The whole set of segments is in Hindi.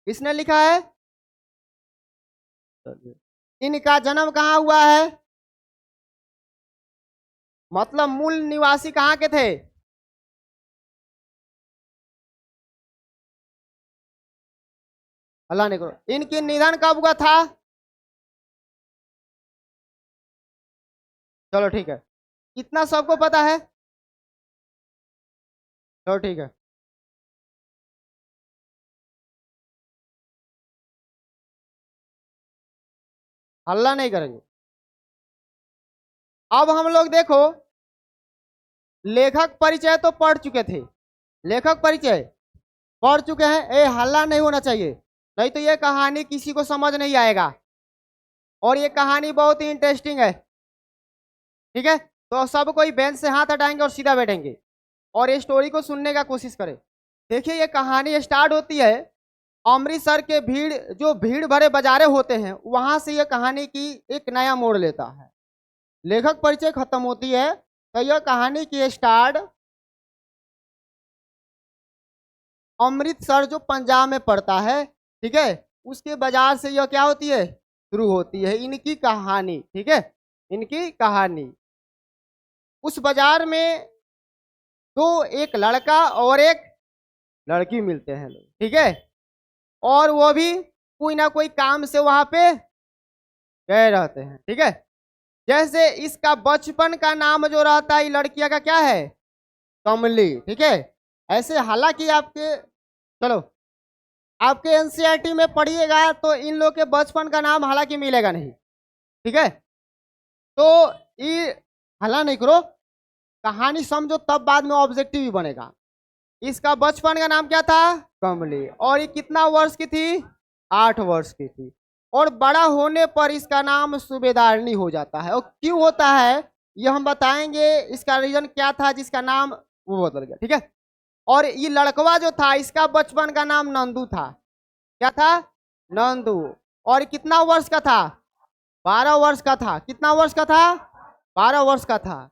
किसने लिखा है? इनका जन्म कहाँ हुआ है? मतलब मूल निवासी कहाँ के थे? अल्लाह ने करो। इनकी निधन कब हुआ था? चलो ठीक है, इतना सबको पता है। चलो ठीक है। हल्ला नहीं करेंगे। अब हम लोग देखो, लेखक परिचय तो पढ़ चुके थे। लेखक परिचय पढ़ चुके हैं। ए, हल्ला नहीं होना चाहिए, नहीं तो ये कहानी किसी को समझ नहीं आएगा। और ये कहानी बहुत ही इंटरेस्टिंग है। ठीक है, तो सब कोई बेंच से हाथ हटाएंगे और सीधा बैठेंगे और ये स्टोरी को सुनने का कोशिश करें। देखिए, ये कहानी स्टार्ट होती है अमृतसर के जो भीड़ भरे बाजारे होते हैं, वहां से ये कहानी की एक नया मोड़ लेता है। लेखक परिचय खत्म होती है तो यह कहानी की स्टार्ट अमृतसर जो पंजाब में पड़ता है, ठीक है, उसके बाजार से यह क्या होती है, शुरू होती है इनकी कहानी। ठीक है, इनकी कहानी। उस बाजार में तो एक लड़का और एक लड़की मिलते हैं लोग, ठीक है, और वो भी कोई ना कोई काम से वहां पे गए रहते हैं। ठीक है, जैसे इसका बचपन का नाम जो रहता है लड़किया का क्या है, कमली। ठीक है, ऐसे हालांकि आपके, चलो, आपके एनसीईआरटी में पढ़िएगा तो इन लोग के बचपन का नाम हालांकि मिलेगा नहीं। ठीक है, तो ये हल्ला नहीं करो, कहानी समझो तब बाद में ऑब्जेक्टिव भी बनेगा। इसका बचपन का नाम क्या था, कमली, और ये कितना वर्ष की थी, 8 वर्ष की थी। और बड़ा होने पर इसका नाम सूबेदारनी हो जाता है। और क्यों होता है ये हम बताएंगे, इसका रीजन क्या था जिसका नाम वो बदल गया। ठीक है, और ये लड़कवा जो था इसका बचपन का नाम नंदू था। क्या था, नंदू। और कितना वर्ष का था, 12 वर्ष का था। कितना वर्ष का था, 12 वर्ष का था।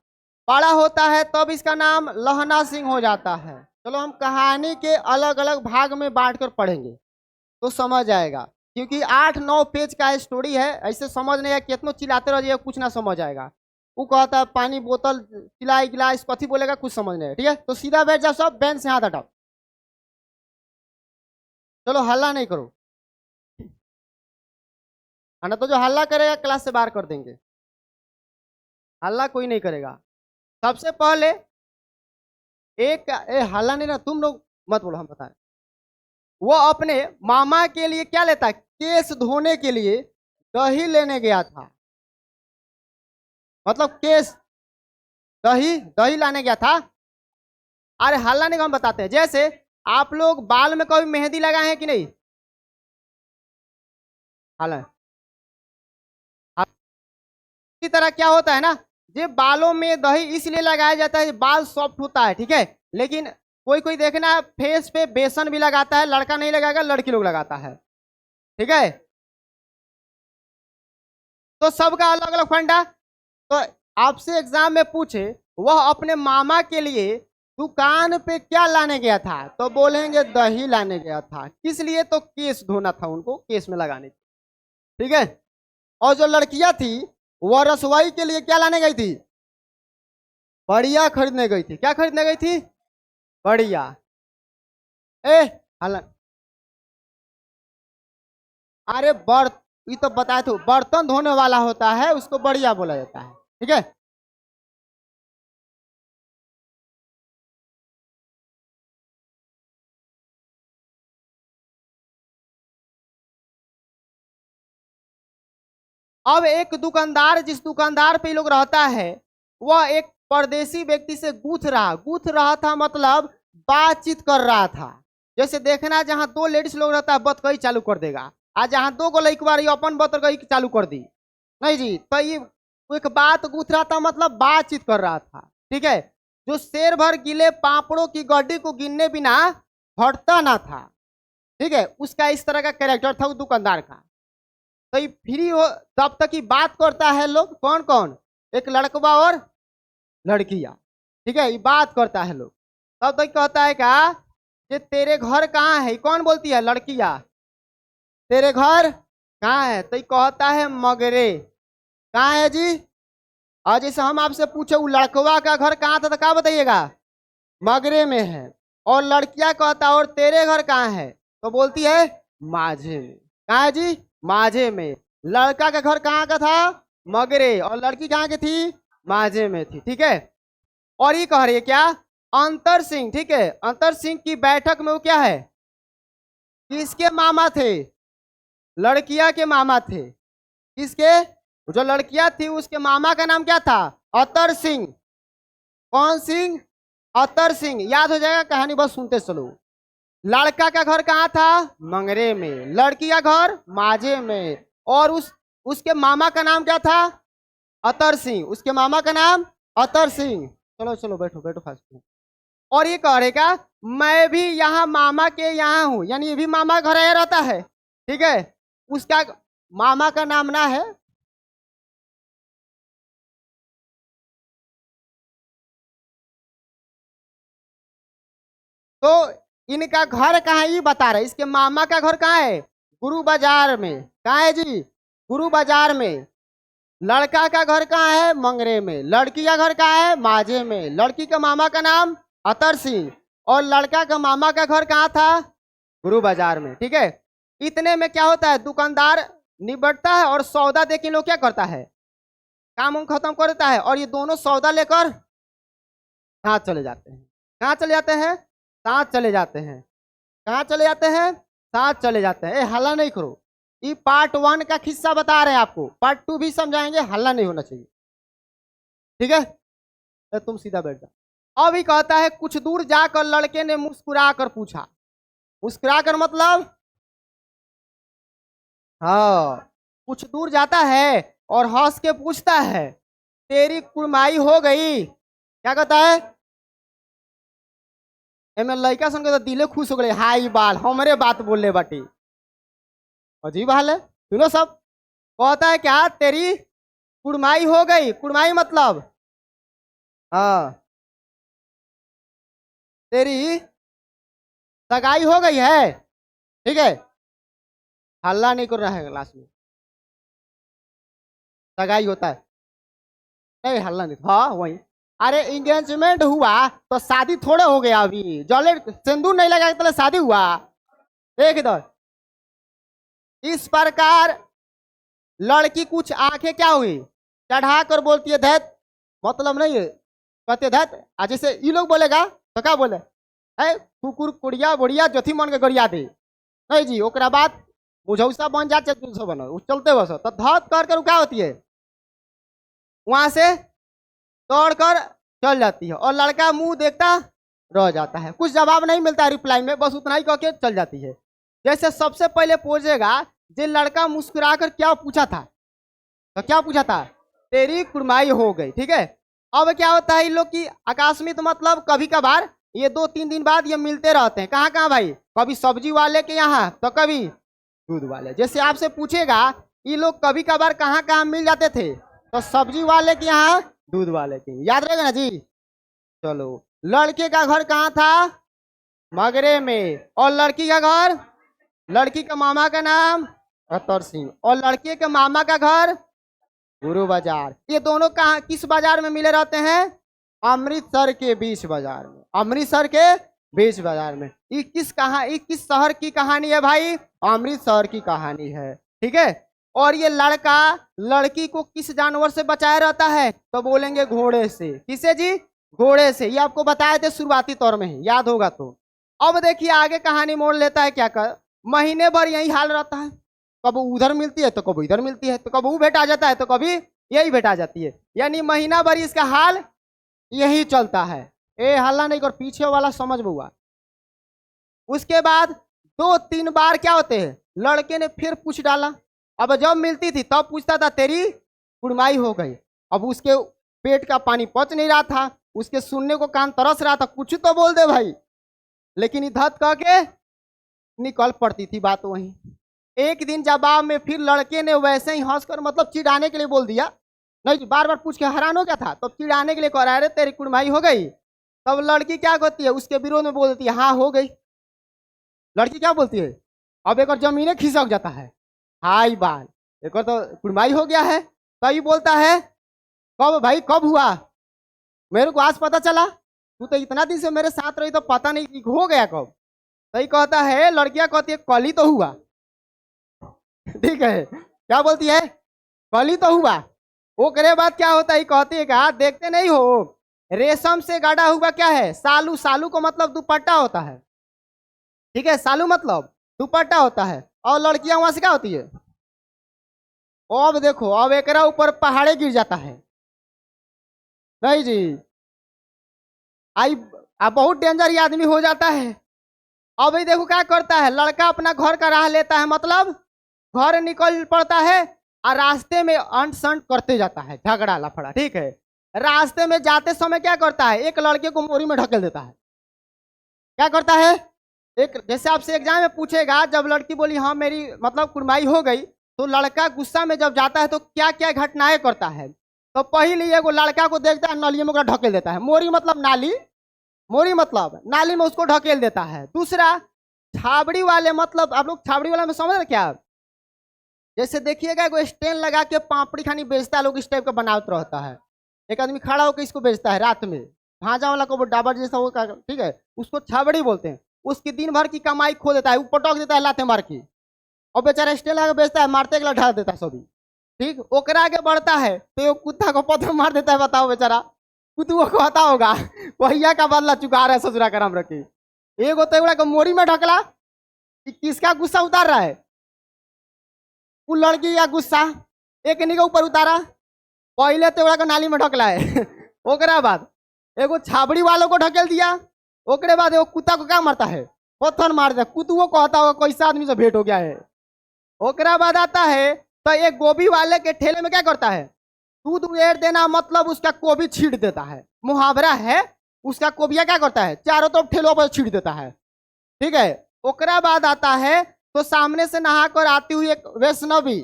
बड़ा होता है तब इसका नाम लहना सिंह हो जाता है। चलो, हम कहानी के अलग अलग भाग में बांटकर पढ़ेंगे तो समझ आएगा, क्योंकि 8-9 पेज का स्टोरी है। ऐसे समझ नहीं है, कितना चिल्लाते रह जाइए कुछ ना समझ आएगा। वो कहता है पानी बोतल पिलाई गिलास, कथी बोलेगा कुछ समझ नहीं है। ठीक है, तो सीधा बैठ जाओ, सब बेंच से हाथ हटाओ। चलो, हल्ला नहीं करो, है ना, तो जो हल्ला करेगा क्लास से बाहर कर देंगे। हल्ला कोई नहीं करेगा। सबसे पहले हल्ला नहीं ना, तुम लोग मत बोलो, हम बताएं। वो अपने मामा के लिए क्या लेता है, केस धोने के लिए दही लेने गया था। मतलब केस, दही दही लाने गया था। अरे हल्ला नहीं, हम बताते हैं। जैसे आप लोग बाल में कभी मेहंदी लगाए हैं कि नहीं, हल्ला की तरह क्या होता है ना, ये बालों में दही इसलिए लगाया जाता है बाल सॉफ्ट होता है। ठीक है, लेकिन कोई कोई देखना फेस पे बेसन भी लगाता है, लड़का नहीं लगाएगा, लड़की लोग लगाता है। ठीक है, तो सबका अलग अलग फंडा। तो आपसे एग्जाम में पूछे वह अपने मामा के लिए दुकान पे क्या लाने गया था, तो बोलेंगे दही लाने गया था। किस लिए, तो केस धोना था उनको, केस में लगाने की। ठीक है, और जो लड़कियां थी वह रसोई के लिए क्या लाने गई थी, बढ़िया खरीदने गई थी। क्या खरीदने गई थी, बढ़िया। ए हल अरे ये तो बताए थे, बर्तन धोने वाला होता है उसको बढ़िया बोला जाता है। ठीक है, अब एक दुकानदार, जिस दुकानदार पे लोग रहता है, वह एक परदेसी व्यक्ति से गूथ रहा था, मतलब बातचीत कर रहा था। जैसे देखना जहां 2 लेडीज लोग रहता है बतकही चालू कर देगा, आज जहां 2 गो लड़की बार अपन बतकही चालू कर दी। नहीं जी, तो ये एक बात गूथ रहा था, मतलब बातचीत कर रहा था। ठीक है, जो शेर भर गिले पापड़ों की गड्डी को गिनने बिना हटता ना था। ठीक है, उसका इस तरह का कैरेक्टर था उस दुकानदार का। तो ये फ्री हो तब तक ही बात करता है लोग, कौन कौन, एक लड़कवा और लड़कियां। ठीक है, ये बात करता है लोग। तब तक कहता है क्या, ये तेरे घर कहाँ है, कौन बोलती है, लड़कियां। तेरे घर कहाँ है, तो ये कहता है मगरे। कहाँ है जी? और जैसे हम आपसे पूछे वो लड़कवा का घर कहाँ था, तो क्या बताइएगा? मगरे में है। और लड़कियां कहता और तेरे घर कहाँ है, तो बोलती है माझे में। कहाँ है जी? माझे में। लड़का का घर कहाँ का था? मगरे। और लड़की कहाँ की थी? माझे में थी। ठीक है। और ये कह रही है क्या? अंतर सिंह। ठीक है, अंतर सिंह की बैठक में वो क्या है? किसके मामा थे? लड़कियां के मामा थे। किसके? जो लड़कियां थी उसके मामा का नाम क्या था? अतर सिंह। कौन सिंह? अतर सिंह। याद हो जाएगा, कहानी बस सुनते चलो। लड़का का घर कहाँ था? मंगरे में। लड़की का घर माझे में। और उसके मामा का नाम क्या था? अतर सिंह। उसके मामा का नाम अतर सिंह। चलो चलो बैठो बैठो फास्ट। और ये कह रहेगा मैं भी यहाँ मामा के यहाँ हूँ, यानी ये भी मामा घर आया रहता है। ठीक है। उसका मामा का नाम ना है, तो इनका घर कहाँ है ये बता रहे। इसके मामा का घर कहाँ है? गुरु बाजार में। कहाँ है जी? गुरु बाजार में। लड़का का घर कहाँ है? मंगरे में। लड़की का घर कहाँ है? माझे में। लड़की का मामा का नाम अतर सिंह। और लड़का का मामा का घर कहाँ था? गुरु बाजार में। ठीक है। इतने में क्या होता है, दुकानदार निबटता है और सौदा देके लोग क्या करता है, काम उम खत्म कर देता है। और ये दोनों सौदा लेकर साथ चले जाते हैं। कहाँ चले जाते हैं? साथ चले जाते हैं। कहाँ चले जाते हैं? साथ चले जाते हैं। हल्ला नहीं करो, ये पार्ट 1 का किस्सा बता रहे हैं आपको, पार्ट 2 भी समझाएंगे, हल्ला नहीं होना चाहिए। ठीक है, तो तुम सीधा बैठ जाओ। अभी कहता है कुछ दूर जाकर लड़के ने मुस्कुरा कर पूछा। मुस्कुरा कर मतलब, हाँ, कुछ दूर जाता है और हंस के पूछता है तेरी कुड़माई हो गई। क्या कहता है? एमे लड़का सुन के तो दिले खुश हो गए, हाई बाल हमारे बात बोल ले बाटी। अजीब हाल है, सुनो सब। कहता है क्या? तेरी कुड़माई हो गई। कुड़माई मतलब, हाँ, तेरी सगाई हो गई है। ठीक है, हल्ला नहीं कर रहा है क्लास में। सगाई होता है, नहीं हल्ला नहीं। हाँ वही। अरे इंगेजमेंट हुआ तो शादी थोड़े हो गया, अभी जले सिंदूर नहीं लगा तो शादी हुआ। देख इधर। इस प्रकार लड़की कुछ आंखें क्या हुई, चढ़ा कर बोलती है धैत, मतलब नहीं है, कहते धैत। आज जैसे ये लोग बोलेगा तो क्या बोले, है कुकुर कुड़िया बुढ़िया जोथी मन के गरिया दे। नहीं जी, ओकरा बाद मुझौसा बन जा चाहे बनो, चलते बस तो धत कर क्या होती है, वहां से दौड़कर चल जाती है। और लड़का मुंह देखता रह जाता है, कुछ जवाब नहीं मिलता रिप्लाई में, बस उतना ही कह के चल जाती है। जैसे सबसे पहले पूछेगा जे लड़का मुस्कुराकर क्या पूछा था, तो क्या पूछा था? तेरी कुड़माई हो गई। ठीक है। अब क्या होता है इन लोग की आकस्मिक, मतलब कभी कभार ये 2-3 दिन बाद ये मिलते रहते हैं। कहाँ कहाँ भाई? कभी सब्जी वाले के यहाँ तो कभी दूध वाले। जैसे आपसे पूछेगा ये लोग कभी कभार कहाँ कहाँ मिल जाते थे, तो सब्जी वाले के यहाँ, दूध वाले के, याद रहेगा ना जी। चलो, लड़के का घर कहाँ था? मगरे में। और लड़की का घर, लड़की का मामा का नाम अतर सिंह। और लड़के के मामा का घर गुरु बाजार। ये दोनों कहाँ किस बाजार में मिले रहते हैं? अमृतसर के बीच बाजार में। अमृतसर के बीच बाजार में। ये किस शहर की कहानी है भाई? अमृतसर की कहानी है। ठीक है। और ये लड़का लड़की को किस जानवर से बचाया रहता है, तो बोलेंगे घोड़े से। किसे जी? घोड़े से। ये आपको बताए थे शुरुआती तौर में, याद होगा तो। अब देखिए आगे कहानी मोड़ लेता है क्या कर, महीने भर यही हाल रहता है, कब उधर मिलती है तो कब इधर मिलती है, तो कब वो भेटा जाता है तो कभी यही भेटा जाती है। यानी महीना भर इसका हाल यही चलता है। ए हल्ला नहीं कर, पीछे वाला समझ बुआ। उसके बाद 2-3 बार क्या होते हैं, लड़के ने फिर पूछ डाला। अब जब मिलती थी तब पूछता था तेरी कुड़माई हो गई। अब उसके पेट का पानी पच नहीं रहा था, उसके सुनने को कान तरस रहा था, कुछ तो बोल दे भाई, लेकिन इधर कह के निकल पड़ती थी बात वहीं। एक दिन जवाब में फिर लड़के ने वैसे ही हंसकर, मतलब चिढ़ाने के लिए बोल दिया, नहीं बार बार पूछ के हैरान हो गया था, तब चिढ़ाने के लिए कह रहा है तेरी कुड़माई हो गई। तब लड़की क्या कहती है, उसके विरोध में बोल देती है हाँ हो गई। लड़की क्या बोलती है? अब एक और जमीने खिसक जाता है, हाई बाल, एक और तो कुड़माई हो गया है। तभी बोलता है कब भाई कब हुआ, मेरे को आज पता चला, तू तो इतना दिन से मेरे साथ रही तो पता नहीं कि हो गया कब। सही कहता है, लड़कियां कहती है कल ही तो हुआ। ठीक है, क्या बोलती है, कल ही तो हुआ। वो करे बाद क्या होता है, कहती है क्या देखते नहीं हो, रेशम से गाढ़ा हुआ क्या है, सालू। सालू को मतलब दुपट्टा होता है, ठीक है, सालू मतलब दुपट्टा होता है। और लड़कियां वहां से क्या होती है, अब देखो अब एकरा ऊपर पहाड़े गिर जाता है। नहीं जी, आई अब बहुत डेंजर आदमी हो जाता है। अब ये देखो क्या करता है, लड़का अपना घर का राह लेता है, मतलब घर निकल पड़ता है और रास्ते में अंट संट करते जाता है, झगड़ा लफड़ा। ठीक है, रास्ते में जाते समय क्या करता है, एक लड़के को मोरी में ढकेल देता है। क्या करता है, एक जैसे आपसे एग्जाम में पूछेगा, जब लड़की बोली हाँ मेरी मतलब कुड़माई हो गई, तो लड़का गुस्सा में जब जाता है तो क्या क्या घटनाएं करता है। तो पहले एगो लड़का को देखता है, नाली में ढकेल देता है, मोरी मतलब नाली, मोरी मतलब नाली में उसको ढकेल देता है। दूसरा छाबड़ी वाले, मतलब आप लोग छाबड़ी वाला में समझ रहे क्या, जैसे देखिएगा एगो स्टैंड लगा के पापड़ी खानी बेचता है लोग, इस टाइप का बनावट रहता है। एक आदमी खड़ा होकर इसको बेचता है रात में, भाजा वाला को वो डाबर जैसा वो, ठीक है, उसको छाबड़ी बोलते हैं। उसकी दिन भर की कमाई खो देता है, वो पटक देता है लाते मार की, और बेचारा स्टैंड लगा बेचता है, मारते अगला ढाल देता है सभी। ठीक, ओकरा आगे बढ़ता है तो ये कुत्ता को पत्थर मार देता है। बताओ बेचारा कुतुओं को आता होगा, वहिया का बदला चुका रहा है, ससुरा का नाम रखी। एगो तेवड़ा को मोरी में ढकला, कि किसका गुस्सा उतार रहा है, वो लड़की या गुस्सा एक के ऊपर उतारा, पहले तेवड़ा को नाली में ढकला है। ओकरा बाद एगो छाबड़ी वालों को ढकेल दिया, ओकरे बाद एगो कुत्ता को क्या मारता है, पत्थर मार दिया। कुतुओं को कहता होगा कैसा आदमी से भेंट हो गया है। ओकरा बाद आता है तो एक गोभी वाले के ठेले में क्या करता है, दूध उड़ेर देना मतलब उसका कोबी छीट देता है, मुहावरा है। उसका कोबिया क्या करता है, चारों तरफ ठेलों पर छीट देता है। ठीक है, ओकरा बाद आता है तो सामने से नहाकर आती हुई एक वैष्णवी,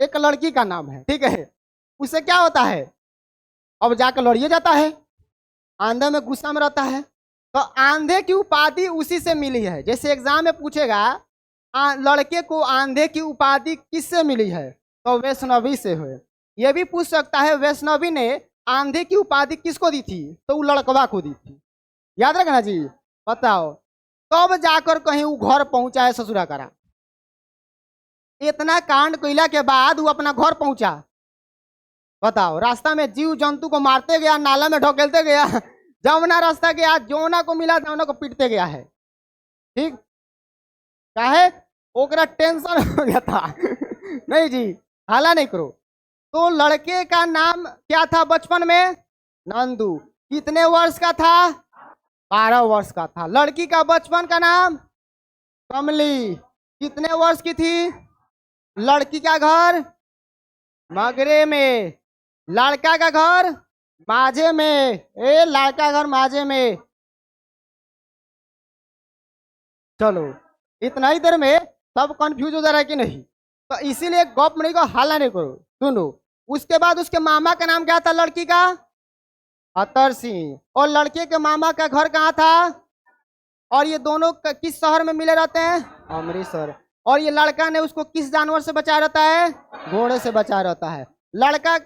एक लड़की का नाम है। ठीक है, उससे क्या होता है, अब जाकर लड़िए जाता है, आंधे में गुस्सा में रहता है। तो आंधे की उपाधि उसी से मिली है। जैसे एग्जाम में पूछेगा लड़के को आंधे की उपाधि किससे मिली है, तो वैष्णवी से हुए। यह भी पूछ सकता है वैष्णवी ने आंधे की उपाधि किसको दी थी, तो वो लड़कवा को दी थी। याद रखना जी, बताओ तब जाकर कहीं वो घर पहुंचा है ससुरा करा। इतना कांड कैला के बाद वो अपना घर पहुंचा, बताओ रास्ता में जीव जंतु को मारते गया, नाला में ढकेलते गया, जमुना रास्ता गया, जौना को मिला जौना को पीटते गया है। ठीक, काहे ओकरा टेंशन हो गया था। नहीं जी, हाला नहीं करो। तो लड़के का नाम क्या था बचपन में, नंदू। कितने वर्ष का था, 12 वर्ष का था। लड़की का बचपन का नाम कमली। कितने वर्ष की थी, लड़की का घर मगरे में, लड़का का घर माजे में। ए लड़का घर माजे में। चलो इतना ही देर में सब कंफ्यूज हो जा रहा है कि नहीं, तो इसीलिए गप नहीं को हाला नहीं करो, सुनो। उसके बाद उसके मामा का नाम क्या था लड़की का, अतर सिंह। और लड़के के मामा का घर कहाँ था, और ये दोनों किस शहर में मिले रहते हैं, अमृतसर। और ये लड़का ने उसको किस जानवर से बचाया रहता है, घोड़े से बचाया रहता है। लड़का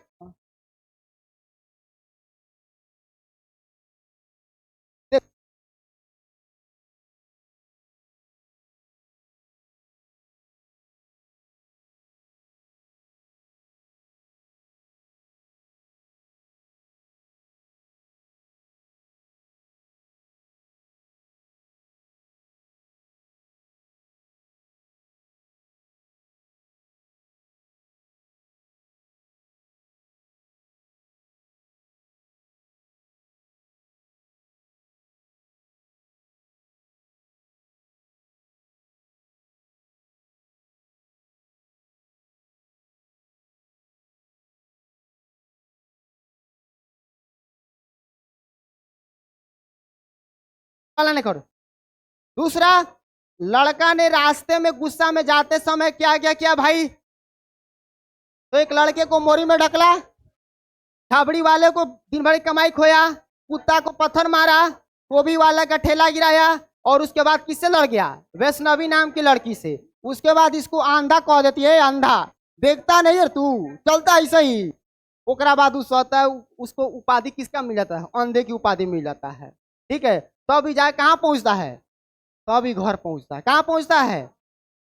वाला नहीं करो। दूसरा, लड़का ने रास्ते में गुस्सा में जाते समय क्या क्या किया भाई, तो एक लड़के को मोरी में ढकला, छाबड़ी वाले को दिन भर की कमाई खोया, कुत्ता को पत्थर मारा, गोभी वाला का ठेला गिराया, और उसके बाद किससे लड़ गया, वैष्णवी नाम की लड़की से। उसके बाद इसको अंधा कह देती है, अंधा देखता नहीं है तू, चलता ऐसे ही। ओकरा बाद उस होता है, उसको उपाधि किसका मिल जाता है, अंधे की उपाधि मिल जाता है। ठीक है, तभी जाए कहाँ पहुंचता है, तभी घर पहुंचता है। कहाँ पहुंचता है,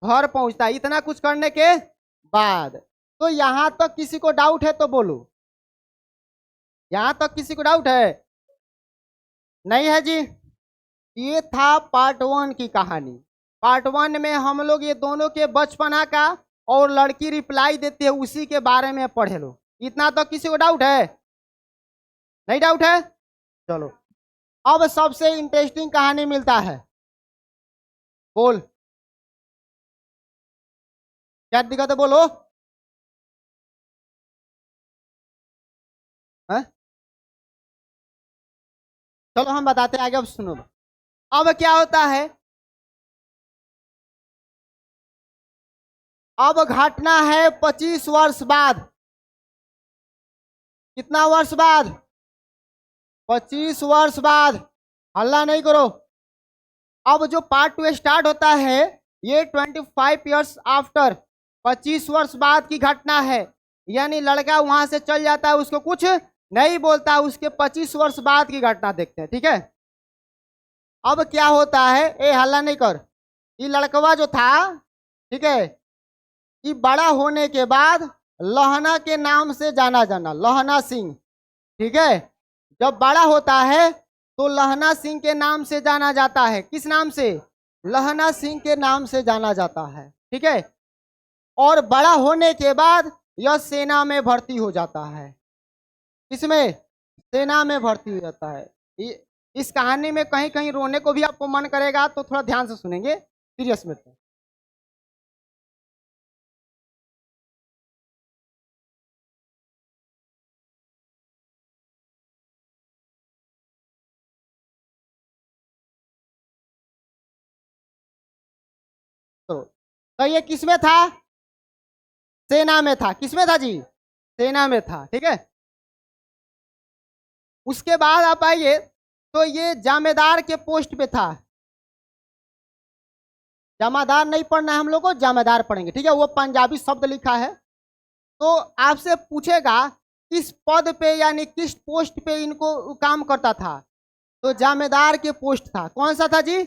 घर पहुंचता है। इतना कुछ करने के बाद तो यहां तक किसी को डाउट है तो बोलो, यहां तक किसी को डाउट है? नहीं है जी। ये था पार्ट 1 की कहानी। पार्ट 1 में हम लोग ये दोनों के बचपना का और लड़की रिप्लाई देती है उसी के बारे में पढ़े लो। इतना तो किसी को डाउट है? नहीं डाउट है? चलो अब सबसे इंटरेस्टिंग कहानी मिलता है। बोल क्या दिक्कत है, बोलो। है? चलो हम बताते हैं आगे, अब सुनो। अब क्या होता है, अब घटना है 25 वर्ष बाद। कितना वर्ष बाद? 25 वर्ष बाद। हल्ला नहीं करो। अब जो पार्ट 2 स्टार्ट होता है ये 25 ईयर्स आफ्टर, 25 वर्ष बाद की घटना है। यानी लड़का वहां से चल जाता है, उसको कुछ नहीं बोलता, उसके 25 वर्ष बाद की घटना देखते हैं। ठीक है, अब क्या होता है, ए हल्ला नहीं कर। ये लड़कवा जो था, ठीक है, ये बड़ा होने के बाद लहना के नाम से जाना जाना, लहना सिंह। ठीक है, जब बड़ा होता है तो लहना सिंह के नाम से जाना जाता है। किस नाम से? लहना सिंह के नाम से जाना जाता है। ठीक है, और बड़ा होने के बाद यह सेना में भर्ती हो जाता है। किसमें? सेना में भर्ती हो जाता है। इस कहानी में कहीं कहीं रोने को भी आपको मन करेगा, तो थोड़ा ध्यान से सुनेंगे, सीरियस में। तो ये किसमें था? सेना में था। किसमें था जी? सेना में था। ठीक है, उसके बाद आप आइए तो ये जामेदार के पोस्ट पे था। जमादार नहीं पढ़ना है हम लोग को, जामेदार पढ़ेंगे। ठीक है, वो पंजाबी शब्द लिखा है। तो आपसे पूछेगा किस पद पे यानी किस पोस्ट पे इनको काम करता था, तो जामेदार के पोस्ट था। कौन सा था जी?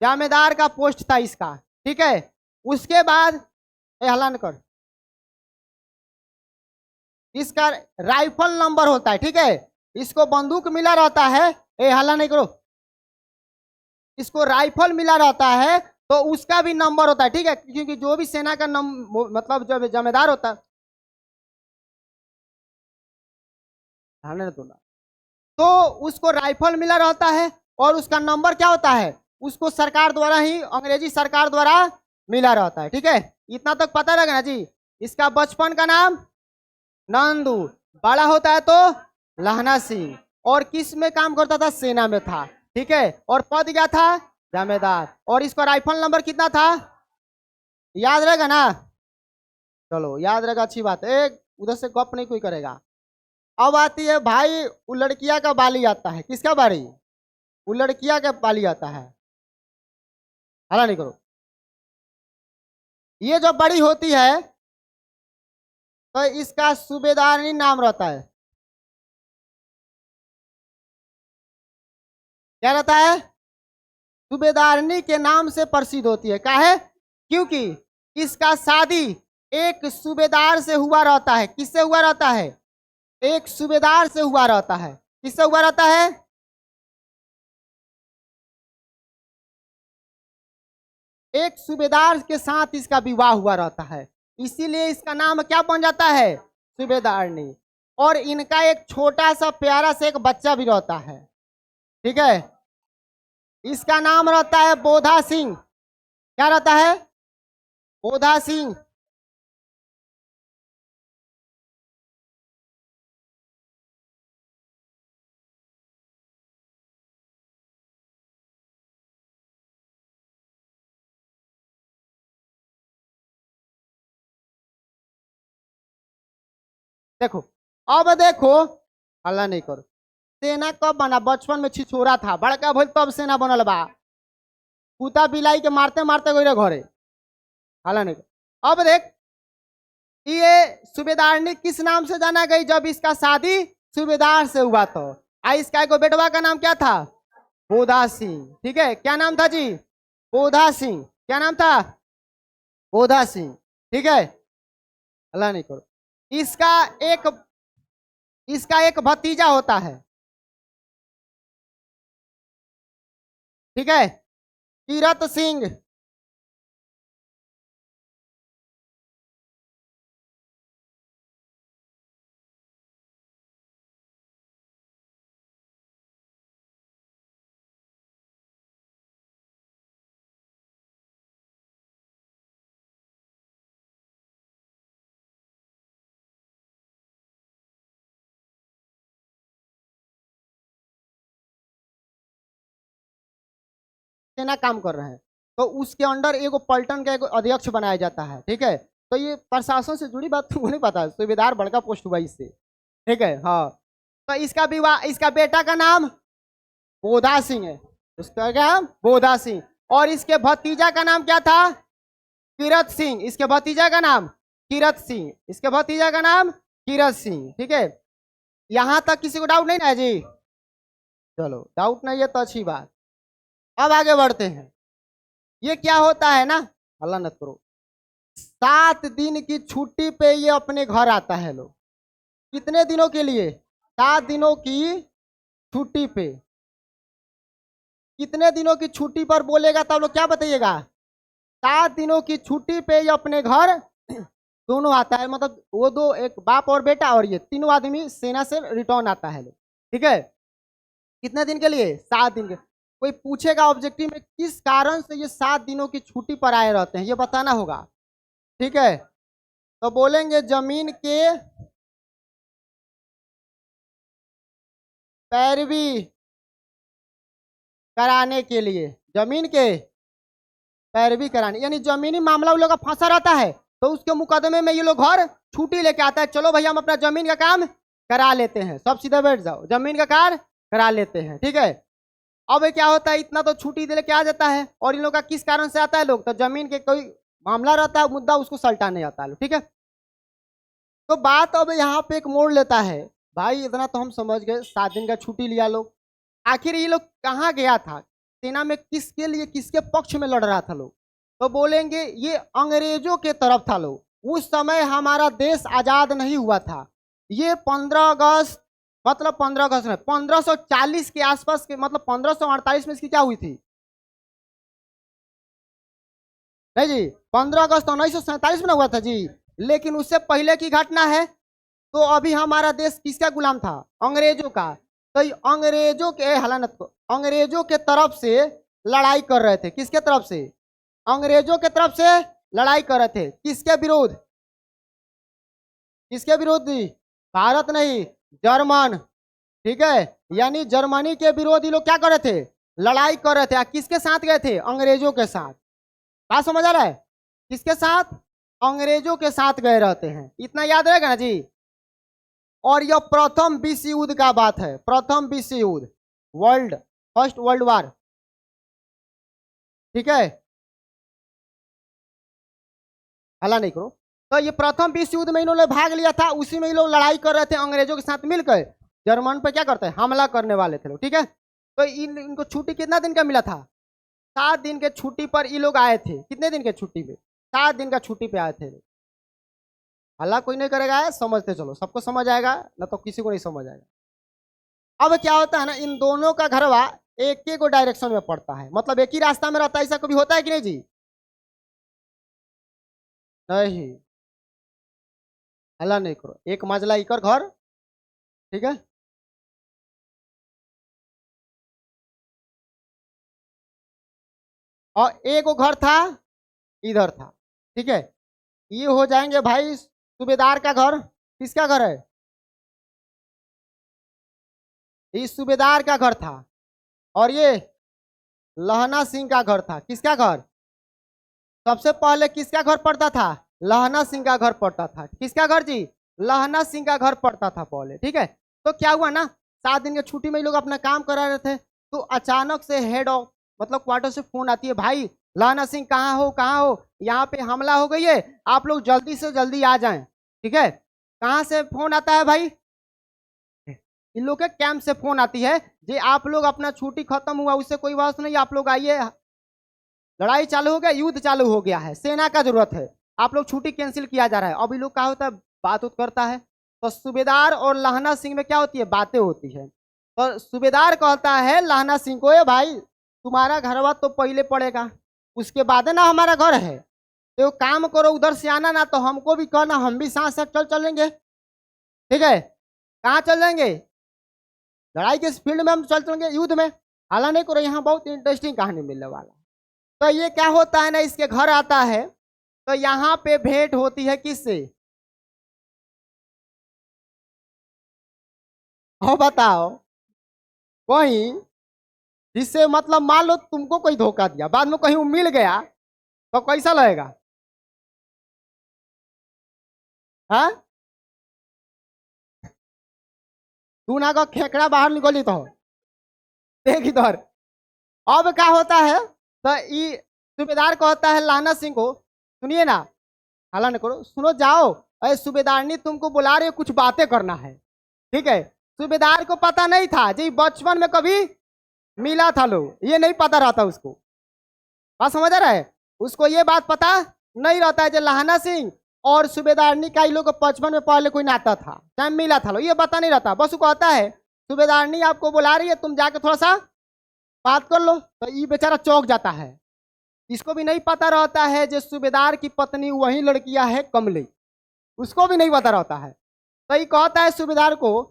जामेदार का पोस्ट था इसका। ठीक है, उसके बाद हलान कर, इसका राइफल नंबर होता है। ठीक है, इसको बंदूक मिला रहता है, हल्ला नहीं करो, इसको राइफल मिला रहता है तो उसका भी नंबर होता है। ठीक है, क्योंकि जो भी सेना का मतलब जो जमेदार होता है, तो उसको राइफल मिला रहता है और उसका नंबर क्या होता है, उसको सरकार द्वारा ही, अंग्रेजी सरकार द्वारा मिला रहता है। ठीक है, इतना तक पता रहेगा ना जी। इसका बचपन का नाम नंदू, बड़ा होता है तो लहना सिंह, और किस में काम करता था? सेना में था। ठीक है, और पद क्या था? जमेदार। और इसका राइफल नंबर कितना था? याद रहेगा ना? चलो याद रहेगा, अच्छी बात है, उधर से गप नहीं कोई करेगा। अब आती है भाई, वो लड़किया का बाली आता है। किसका बाली? वो लड़किया का बाली आता है। हला नहीं करो। ये जो बड़ी होती है तो इसका सूबेदारनी नाम रहता है। क्या रहता है? सूबेदारनी के नाम से प्रसिद्ध होती है। काहे? क्योंकि इसका शादी एक सूबेदार से हुआ रहता है। किससे हुआ रहता है? एक सूबेदार से हुआ रहता है। किससे हुआ रहता है? एक सूबेदार के साथ इसका विवाह हुआ रहता है, इसीलिए इसका नाम क्या बन जाता है? सूबेदारनी। और इनका एक छोटा सा प्यारा सा एक बच्चा भी रहता है। ठीक है, इसका नाम रहता है बोधा सिंह। क्या रहता है? बोधा सिंह। देखो, अब देखो, हल्ला नहीं करो। सेना कब बना? बचपन में छिछोरा था, बड़का भइल तब सेना बनल बा। कुत्ता बिलाई के मारते मारते गई घरे। हाला नहीं। अब देख, ये सूबेदारनी किस नाम से जाना गई जब इसका शादी सूबेदार से हुआ तो? इसका एक बेटवा का नाम क्या था? बोधा सिंह। ठीक है, क्या नाम था जी? बोधा सिंह। क्या नाम था? बोधा सिंह। ठीक है, अल्लाह नहीं करो। इसका एक भतीजा होता है, ठीक है, कीरत सिंह। सेना काम कर रहे हैं, तो उसके अंडर एगो पलटन का एगो अध्यक्ष बनाया जाता है। ठीक है, तो ये प्रशासन से जुड़ी बात तुमको नहीं पता, सूबेदार बड़का पोस्ट हुआ इससे। ठीक है, हाँ। तो इसका विवाह, इसका बेटा का नाम बोधा सिंह है, उसका क्या? बोधा सिंह। और इसके भतीजा का नाम क्या था? कीरत सिंह। इसके भतीजा का नाम कीरत सिंह। इसके भतीजा का नाम कीरत सिंह। ठीक है, यहां तक किसी को डाउट नहीं ना जी? चलो, डाउट नहीं है तो अच्छी बात। अब आगे बढ़ते हैं। ये क्या होता है ना, अल्लाह न करो, 7 दिन की छुट्टी पे ये अपने घर आता है लोग। कितने दिनों के लिए? 7 दिनों की छुट्टी पे। कितने दिनों की छुट्टी पर बोलेगा तब लोग क्या बताइएगा? 7 दिनों की छुट्टी पे ये अपने घर दोनों आता है, मतलब वो दो, एक बाप और बेटा, और ये तीनों आदमी सेना से रिटर्न आता है लोग। ठीक है, कितने दिन के लिए? 7 दिन के। कोई पूछेगा ऑब्जेक्टिव में किस कारण से ये 7 दिनों की छुट्टी पर आए रहते हैं, ये बताना होगा। ठीक है, तो बोलेंगे जमीन के पैरवी कराने के लिए। जमीन के पैरवी कराने, यानी जमीनी मामला उन लोग का फंसा रहता है, तो उसके मुकदमे में ये लोग घर छुट्टी लेके आता है। चलो भाई, हम अपना जमीन का काम करा लेते हैं, सब सीधे बैठ जाओ, जमीन का कार्य करा लेते हैं। ठीक है, अब क्या होता है, इतना तो छुट्टी दे लेके आ जाता है, और इन लोग का किस कारण से आता है लोग? तो जमीन के कोई मामला रहता है, मुद्दा, उसको सलटाने आता है। ठीक है, तो बात अब यहाँ पे एक मोड़ लेता है। भाई इतना तो हम समझ गए, 7 दिन का छुट्टी लिया लोग, आखिर ये लोग कहाँ गया था? सेना में किसके लिए, किसके पक्ष में लड़ रहा था लोग? तो बोलेंगे ये अंग्रेजों के तरफ था लोग। उस समय हमारा देश आजाद नहीं हुआ था। ये 15 अगस्त, मतलब 15 अगस्त में 1540 के आसपास के, मतलब 1548 में इसकी क्या हुई थी? नहीं जी, 15 अगस्त 1947 में ना हुआ था जी। लेकिन उससे पहले की घटना है। तो अभी हमारा देश किसका गुलाम था? अंग्रेजों का। तो अंग्रेजों के हलानत को, अंग्रेजों के तरफ से लड़ाई कर रहे थे। किसके तरफ से? अंग्रेजों के तरफ से लड़ाई कर रहे थे। किसके विरोध? किसके विरोध? भारत नहीं, जर्मन। ठीक है, यानी जर्मनी के विरोधी लोग क्या कर रहे थे? लड़ाई कर रहे थे। किसके साथ गए थे? अंग्रेजों के साथ। बात समझ आ रहा है? किसके साथ? अंग्रेजों के साथ गए रहते हैं, इतना याद रहेगा ना जी। और यह प्रथम विश्व युद्ध का बात है, प्रथम विश्व युद्ध, फर्स्ट वर्ल्ड वार। ठीक है, हल्ला नहीं करो। तो ये प्रथम विश्व युद्ध में इन्होंने भाग लिया था, उसी में ये लोग लड़ाई कर रहे थे अंग्रेजों के साथ मिलकर। जर्मन पे क्या करते हैं? हमला करने वाले थे लोग। ठीक है, तो इनको छुट्टी कितना दिन का मिला था? 7 दिन के छुट्टी पर ये लोग आए थे। कितने दिन के छुट्टी पे? 7 दिन का छुट्टी पे आए थे। हल्ला कोई नहीं करेगा, समझते चलो, सबको समझ आएगा ना, तो किसी को नहीं समझ आएगा। अब क्या होता है ना, इन दोनों का घरवा एक ही को डायरेक्शन में पड़ता है, मतलब एक ही रास्ता में रहता है। ऐसा कभी होता है कि नहीं जी? नहीं, हल्ला नहीं करो। एक मंजिला इकर घर, ठीक है, और एक वो घर था इधर था। ठीक है, ये हो जाएंगे भाई सूबेदार का घर। किसका घर है? इस सूबेदार का घर था। और ये लहना सिंह का घर था। किसका घर? सबसे पहले किसका घर पड़ता था? लहना सिंह का घर पड़ता था। किसका घर जी? लहना सिंह का घर पड़ता था पहले। ठीक है, तो क्या हुआ ना, 7 दिन की छुट्टी में लोग अपना काम करा रहे थे, तो अचानक से हेड ऑफ, मतलब क्वार्टर से फोन आती है, भाई लाना सिंह कहाँ हो, कहाँ हो, यहाँ पे हमला हो गई है, आप लोग जल्दी से जल्दी आ जाएं। ठीक है, कहाँ से फोन आता है भाई, इन लोग के कैंप से फोन आती है जी आप लोग अपना छुट्टी खत्म हुआ, उससे कोई बात नहीं, आप लोग आइए, लड़ाई चालू हो गया, युद्ध चालू हो गया है, सेना का जरूरत है, आप लोग छुट्टी कैंसिल किया जा रहा है। अभी लोग क्या होता है, बात उत करता है, तो सूबेदार और लहना सिंह में क्या होती है, बातें होती है। तो सूबेदार कहता है लहना सिंह को, ए भाई तुम्हारा घरवा तो पहले पड़ेगा, उसके बाद ना हमारा घर है, तो काम करो उधर से आना ना, तो हमको भी कहना, हम भी साथ साथ चल चलेंगे। ठीक है, कहाँ चल जाएंगे, लड़ाई के फील्ड में हम चल चलेंगे, युद्ध में। हालांकि करो, यहाँ बहुत इंटरेस्टिंग कहानी मिलने वाला। तो ये क्या होता है ना, इसके घर आता है, तो यहाँ पे भेंट होती है किससे, हो बताओ, कोई जिससे मतलब मान लो तुमको कोई धोखा दिया, बाद में कहीं वो मिल गया, तो कैसा लगेगा, हाँ, तू ना का खेकड़ा बाहर निकली तो देख इधर। अब क्या होता है, तो ये सूबेदार कहता है लाना सिंह को, सुनिए ना, हल्ला न करो, सुनो जाओ, अरे सूबेदारनी तुमको बुला रही है, कुछ बातें करना है। ठीक है, सूबेदार को पता नहीं था जी, बचपन में कभी मिला था लोग, ये नहीं पता रहता उसको, बात समझ आ रहा है, उसको ये बात पता नहीं रहता है जो लहाना सिंह और सूबेदारनी का लोग बचपन में पहले कोई नाता था, टाइम मिला था, लो ये पता नहीं रहता, बस वो कहता है सूबेदारनी आपको बुला रही है, तुम जाके थोड़ा सा बात कर लो, तो ये बेचारा चौंक जाता है। इसको भी नहीं पता रहता है जो सूबेदार की पत्नी वही लड़कियां है कमली, उसको भी नहीं पता रहता है। तो ये कहता है सूबेदार को,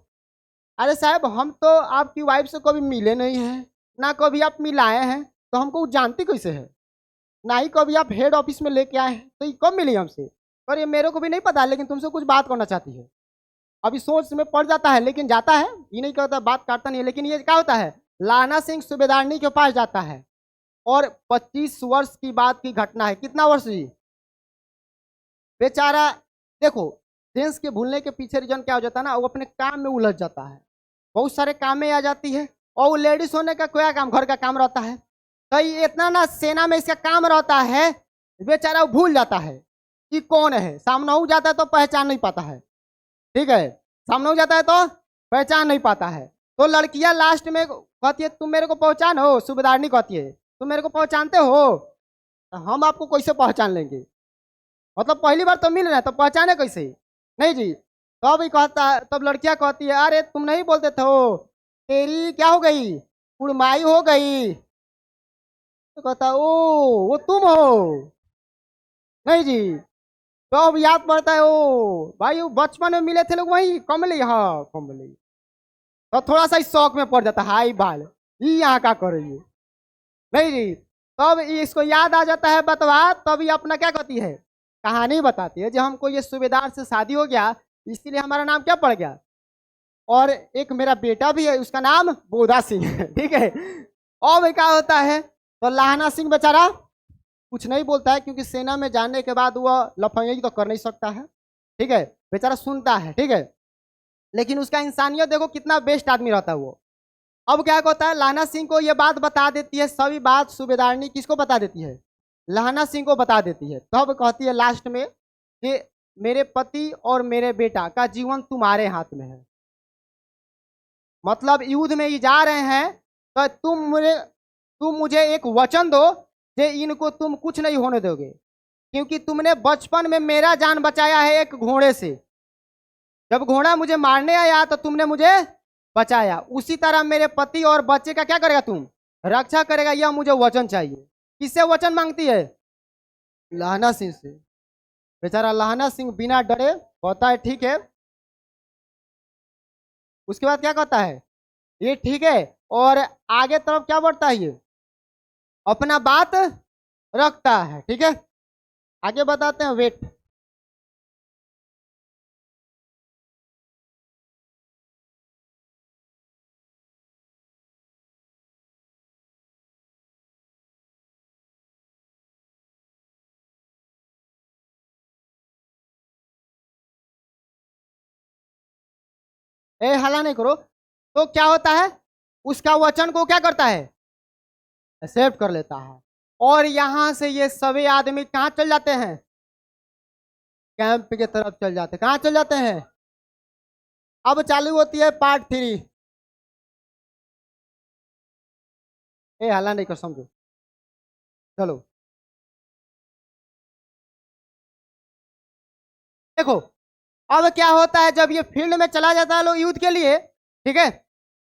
अरे साहब हम तो आपकी वाइफ से कभी मिले नहीं हैं, ना कभी आप मिलाए हैं, तो हमको जानती कैसे है, ना ही कभी आप हेड ऑफिस में लेके आए हैं, तो ये कब मिली हमसे, पर ये मेरे को भी नहीं पता, लेकिन तुमसे कुछ बात करना चाहती है। अभी सोच में पड़ जाता है, लेकिन जाता है, ये नहीं कहता बात काटता नहीं है, लेकिन ये क्या होता है, लाना सिंह सूबेदारनी के पास जाता है, और 25 वर्ष की बात की घटना है, कितना वर्ष जी, बेचारा, देखो जेंट्स के भूलने के पीछे रीजन क्या हो जाता है ना, वो अपने काम में उलझ जाता है, बहुत सारे काम में आ जाती है, और वो लेडीज होने का क्या काम, घर का काम रहता है, तो ये इतना ना सेना में इसका काम रहता है, बेचारा वो भूल जाता है कि कौन है, सामने हो जाता है तो पहचान नहीं पाता है। ठीक है, सामने हो जाता है तो पहचान नहीं पाता है, तो लड़कियां लास्ट में कहती है तुम मेरे को पहचानो, सूबेदारनी कहती है तुम मेरे को पहचानते हो, तो हम आपको कैसे पहचान लेंगे, मतलब पहली बार तो मिल रहे हैं तो पहचाने कैसे, नहीं जी। तब ही कहता, तब लड़कियां कहती है अरे तुम नहीं बोलते थे, तेरी क्या हो गई, उड़माई हो गई, तो कहता ओ वो तुम हो, नहीं जी। तो अब याद पड़ता है, ओ भाई वो बचपन में मिले थे लोग वही कमली, हाँ कमली, तो थोड़ा सा इस शौक में पड़ जाता है, हाई बाल ये यहाँ का कर रही है, नहीं जी। तब इसको याद आ जाता है बतवा, तब ये अपना क्या कहती है, कहानी बताती है, जो हमको ये सूबेदार से शादी हो गया, इसीलिए हमारा नाम क्या पड़ गया, और एक मेरा बेटा भी है उसका नाम बोधा सिंह है। ठीक है, और क्या होता है, तो लाहना सिंह बेचारा कुछ नहीं बोलता है, क्योंकि सेना में जाने के बाद वह लफंगी तो कर नहीं सकता है। ठीक है, बेचारा सुनता है, ठीक है, लेकिन उसका इंसानियत देखो कितना बेस्ट आदमी रहता है वो। अब क्या होता है, लाना सिंह को ये बात बता देती है, सभी बात सूबेदारनी किसको बता देती है, लाना सिंह को बता देती है। तब कहती है लास्ट में कि मेरे पति और मेरे बेटा का जीवन तुम्हारे हाथ में है, मतलब युद्ध में ये जा रहे हैं, तो तुम मुझे एक वचन दो कि इनको तुम कुछ नहीं होने दोगे, क्योंकि तुमने बचपन में मेरा जान बचाया है एक घोड़े से, जब घोड़ा मुझे मारने आया तो तुमने मुझे बचाया, उसी तरह मेरे पति और बच्चे का क्या करेगा, तुम रक्षा करेगा, यह मुझे वचन चाहिए। किससे वचन मांगती है, लाहना सिंह से। बेचारा लाहना सिंह बिना डरे कहता है ठीक है, उसके बाद क्या कहता है, ये ठीक है, और आगे तरफ क्या बढ़ता है, ये अपना बात रखता है। ठीक है, आगे बताते हैं, वेट, ए हल्ला नहीं करो। तो क्या होता है, उसका वचन को क्या करता है, एक्सेप्ट कर लेता है। और यहां से ये सभी आदमी कहां चल जाते हैं, कैंप की तरफ चल जाते हैं। कहां चल जाते हैं? अब चालू होती है पार्ट 3। ए हल्ला नहीं कर, समझो। चलो देखो, अब क्या होता है जब ये फील्ड में चला जाता है लोग युद्ध के लिए, ठीक है,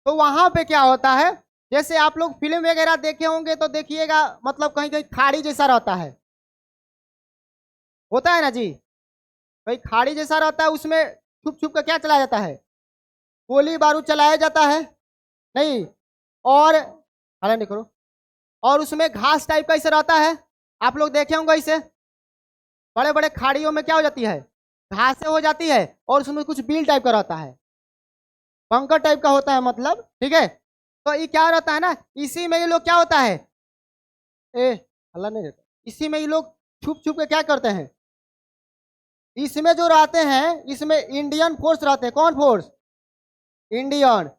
तो वहां पे क्या होता है, जैसे आप लोग फिल्म वगैरह देखे होंगे तो देखिएगा, मतलब कहीं कहीं खाड़ी जैसा रहता है, होता है ना जी, कहीं खाड़ी जैसा रहता है, उसमें छुप छुप कर क्या चलाया जाता है, गोली बारूद चलाया जाता है, नहीं, और हल्ला नहीं करो, और उसमें घास टाइप का ऐसे रहता है, आप लोग देखे होंगे इसे, बड़े बड़े खाड़ियों में क्या हो जाती है, घासें हो जाती है, और उसमें कुछ बिल टाइप का रहता है, बंकर टाइप का होता है, मतलब, ठीक है। तो ये क्या रहता है ना, इसी में ये लोग क्या होता है, ए हल्ला नहीं रहता, इसी में ये लोग छुप छुप के क्या करते हैं, इसमें जो रहते हैं, इसमें इंडियन फोर्स रहते हैं। कौन फोर्स? इंडियन,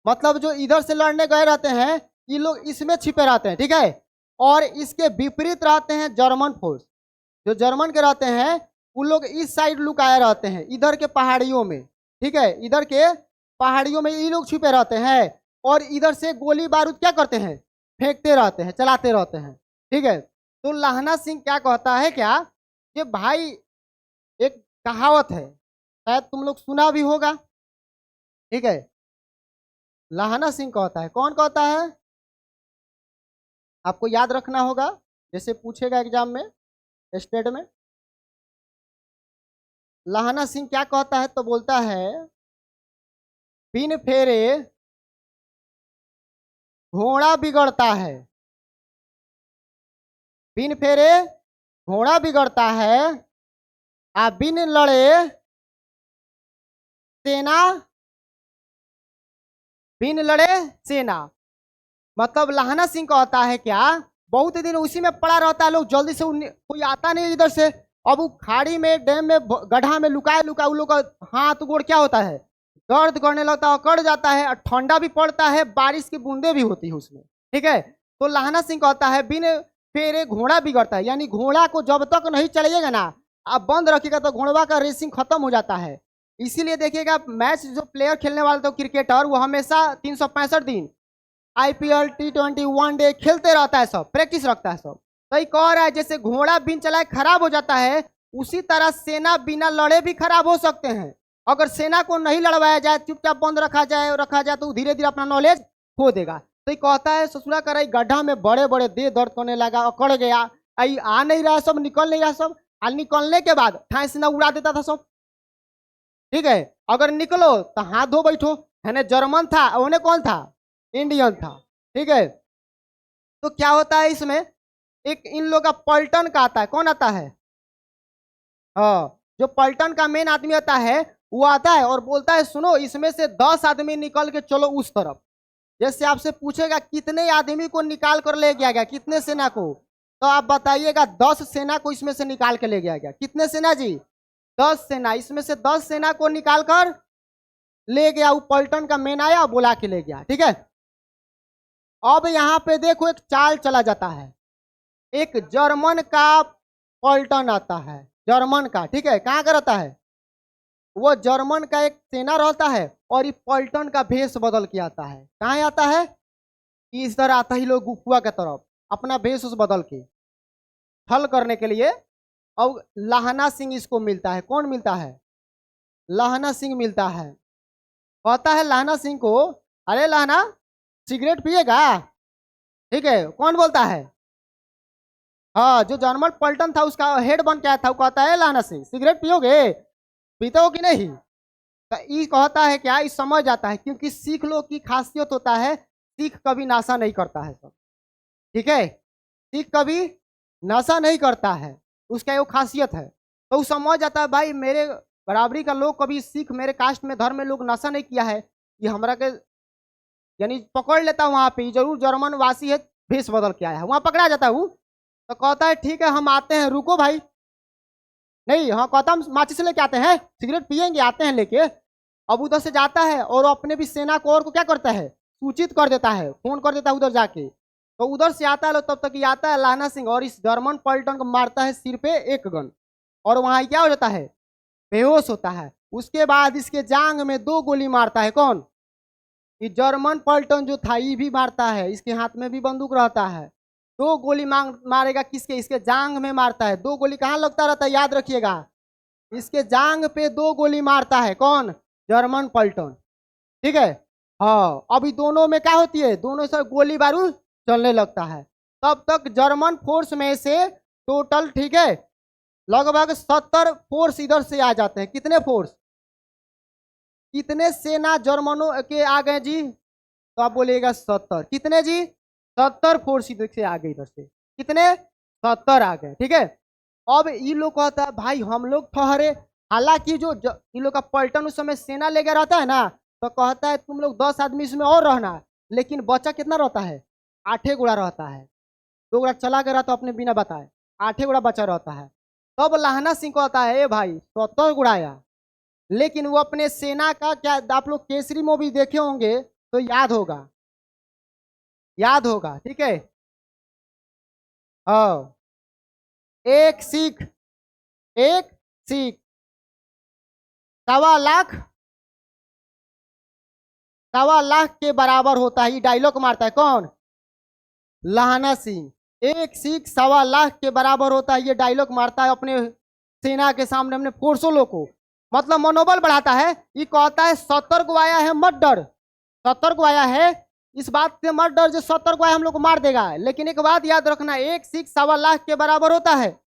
मतलब जो इधर से लड़ने गए रहते हैं, ये लोग इसमें छिपे रहते हैं, ठीक है। और इसके विपरीत रहते हैं जर्मन फोर्स, जो जर्मन के रहते हैं, वो लोग इस साइड लुकाए रहते हैं, इधर के पहाड़ियों में, ठीक है, इधर के पहाड़ियों में ये लोग छिपे रहते हैं, और इधर से गोली बारूद क्या करते हैं, फेंकते रहते हैं, चलाते रहते हैं, ठीक है। तो लहना सिंह क्या कहता है, क्या कि भाई एक कहावत है, शायद तुम लोग सुना भी होगा, ठीक है, लहना सिंह कहता है, कौन कहता है, आपको याद रखना होगा, जैसे पूछेगा एग्जाम में, स्टेट में, लहना सिंह क्या कहता है, तो बोलता है, बिन फेरे घोड़ा बिगड़ता है, बिन फेरे घोड़ा बिगड़ता है, आ बिन लड़े सेना, बिन लड़े सेना, मतलब लहना सिंह कहता है क्या, बहुत दिन उसी में पड़ा रहता है, लोग जल्दी से कोई आता नहीं इधर से, अब वो खाड़ी में, डैम में, गड्ढा में लुकाए लुकाए, उन लोग का हाथ गोड़ क्या होता है, दर्द करने लगता है, अकड़ जाता है, और ठंडा भी पड़ता है, बारिश की बूंदे भी होती है उसमें, ठीक है। तो लहना सिंह कहता है, बिन फेरे घोड़ा बिगड़ता है, यानी घोड़ा को जब तक नहीं चलाइएगा ना, आप बंद रखिएगा तो घोड़वा का रेसिंग खत्म हो जाता है। इसीलिए देखिएगा, मैच जो प्लेयर खेलने वाले तो क्रिकेटर, वो हमेशा 365 दिन IPL T20 1 डे खेलते रहता है, सब प्रैक्टिस रखता है सब। तो ये कह रहा है, जैसे घोड़ा बिन चलाए खराब हो जाता है, उसी तरह सेना बिना लड़े भी खराब हो सकते हैं। अगर सेना को नहीं लड़वाया जाए, चुपचाप बंद रखा जाए तो धीरे धीरे अपना नॉलेज खो देगा। तो ये कहता है, ससुरा कर गड्ढा में बड़े बड़े दे दर्द करने लगा, अकड़ गया, आ नहीं रहा सब, निकल नहीं रहा सब, और निकलने के बाद ठाई से उड़ा देता था सब, ठीक है। अगर निकलो तो हाथ धो बैठो, है जर्मन था, उन्हें कौन था, इंडियन था, ठीक है। तो क्या होता है इसमें, एक इन लोग का पलटन का आता है, कौन आता है, हाँ, जो पलटन का मेन आदमी आता है, वो आता है और बोलता है, सुनो इसमें से 10 आदमी निकल के चलो उस तरफ। जैसे आपसे पूछेगा कितने आदमी को निकाल कर ले गया गया, कितने सेना को, तो आप बताइएगा 10 सेना को इसमें से निकाल के ले गया गया। कितने सेना जी, 10 सेना, इसमें से 10 सेना को निकाल कर ले गया, वो पलटन का मेन आया, बुला के ले गया, ठीक है। अब यहाँ पे देखो एक चाल चला जाता है, एक जर्मन का पलटन आता है, जर्मन का, ठीक है, कहाँ का रहता है, वो जर्मन का एक सेना रहता है, और ये पलटन का भेष बदल के आता है, कहाँ आता है, इस तरह आता ही लोग गुफुआ की तरफ, अपना भेष उस बदल के हल करने के लिए। और लहना सिंह इसको मिलता है, कौन मिलता है, लहना सिंह मिलता है, कहता है लहना सिंह को, अरे लहना सिगरेट पिएगा, ठीक है, कौन बोलता है, हाँ, जो जर्मन पलटन था उसका हेड बन के आया था, वो कहता है लहना सिंह सिगरेट पियोगे, पीते हो कि नहीं, तो ये कहता है क्या, इस समझ जाता है, क्योंकि सिख लोग की खासियत होता है, सिख कभी नशा नहीं करता है सब, ठीक है, सिख कभी नशा नहीं करता है, उसका वो खासियत है। तो वो समझ जाता है, भाई मेरे बराबरी का लोग, कभी सिख मेरे कास्ट में धर्म में लोग नशा नहीं किया है, ये हमरा के यानी पकड़ लेता वहां पे, जरूर जर्मन वासी है, भेष बदल के आया है, वहां पकड़ा जाता है। तो कहता है ठीक है हम आते हैं, रुको भाई, नहीं, हाँ कहता हम माचिस लेके आते हैं, सिगरेट पियेंगे, आते हैं लेके। अब उधर से जाता है और अपने भी सेना को और को क्या करता है, सूचित कर देता है, फोन कर देता है उधर जाके, तो उधर से आता है लो, तब तक ये आता है लाना सिंह और इस जर्मन पलटन को मारता है सिर पे एक गन, और वहां क्या हो जाता है, बेहोश होता है। उसके बाद इसके जांग में 2 गोली मारता है। कौन? ये जर्मन पलटन जो था ये भी मारता है, इसके हाथ में भी बंदूक रहता है। 2 गोली मारेगा किसके, इसके जांग में मारता है। 2 गोली कहाँ लगता रहता है, याद रखिएगा, इसके जांग पे 2 गोली मारता है। कौन? जर्मन पलटन। ठीक है। हाँ, अभी दोनों में क्या होती है, दोनों से गोली बारूद चलने लगता है। तब तक जर्मन फोर्स में से टोटल, ठीक है, लगभग 70 फोर्स इधर से आ जाते हैं। कितने फोर्स, कितने सेना जर्मनों के आ गए जी? तो आप बोलिएगा 70। कितने जी? 70 फोर्स इधर से आ गए, इधर से कितने, 70 आ गए। ठीक है। अब ये लोग कहता है भाई हम लोग ठहरे, हालांकि जो इन लोग का पलटन उस समय सेना लेके रहता है ना, तो कहता है तुम लोग 10 आदमी इसमें और रहना, लेकिन बच्चा कितना रहता है, 8 घोड़ा रहता है। 2 घोड़ा चला गया तो अपने बिना बताए 8 घोड़ा बचा रहता है। तब लाहना सिंह कहता है ए भाई 70 घोड़ा आया, लेकिन वो अपने सेना का क्या, आप लोग केसरी मूवी देखे होंगे तो याद होगा, याद होगा। ठीक है। हाँ, एक सिख, एक सिख 1.25 लाख, 1.25 लाख के बराबर होता है। ये डायलॉग मारता है कौन, लाहना सिंह। एक सिख 1.25 लाख के बराबर होता है, ये डायलॉग मारता है अपने सेना के सामने, अपने फोर्सों लोग को, मतलब मनोबल बढ़ाता है। ये कहता है 70 को आया है मत डर, 70 को आया है, इस बात से मत डर जो 70 को आया हम लोग को मार देगा। लेकिन एक बात याद रखना, एक सिख 1.25 के बराबर होता है।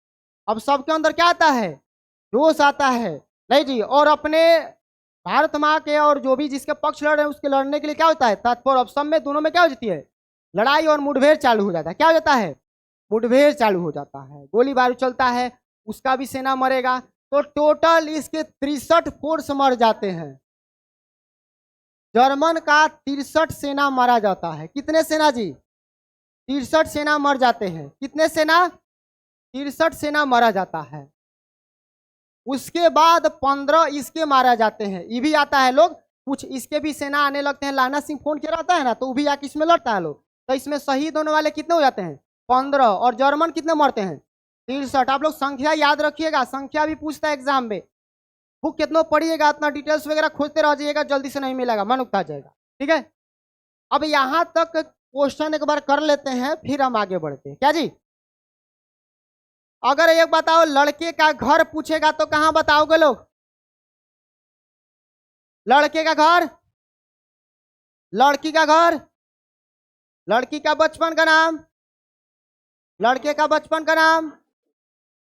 अब सबके अंदर क्या आता है, जोश आता है, नहीं जी। और अपने भारत माँ के और जो भी जिसके पक्ष लड़ रहे हैं उसके लड़ने के लिए क्या होता है, तत्पर। अब सब में दोनों में क्या हो जाती है, लड़ाई और मुठभेड़ चालू हो जाता है। क्या हो जाता है, मुठभेड़ चालू हो जाता है, गोली बारूद चलता है, उसका भी सेना मरेगा। तो टोटल इसके 63 फोर्स मर जाते हैं। जर्मन का 63 सेना मारा जाता है। कितने सेना जी, 63 सेना मर जाते हैं। कितने सेना, 63 सेना मारा जाता है। उसके बाद 15 इसके मारा जाते हैं। ये भी आता है लोग, कुछ इसके भी सेना आने लगते हैं। लाना सिंह फोन किया रहता है ना, तो वो भी आके इसमें लड़ता है लोग। तो इसमें शहीद होने वाले कितने हो जाते हैं, 15। और जर्मन कितने मरते हैं, 63। आप लोग संख्या याद रखिएगा, संख्या भी पूछता है एग्जाम में। बुक कितना पढ़िएगा, इतना डिटेल्स वगैरह खोजते रह जाइएगा, जल्दी से नहीं मिलेगा, मन उगता जाएगा। ठीक है। अब यहाँ तक क्वेश्चन एक बार कर लेते हैं, फिर हम आगे बढ़ते हैं। क्या जी, अगर एक बताओ लड़के का घर पूछेगा तो कहां बताओगे लोग, लड़के का घर, लड़की का घर, लड़की का बचपन का नाम, लड़के का बचपन का नाम,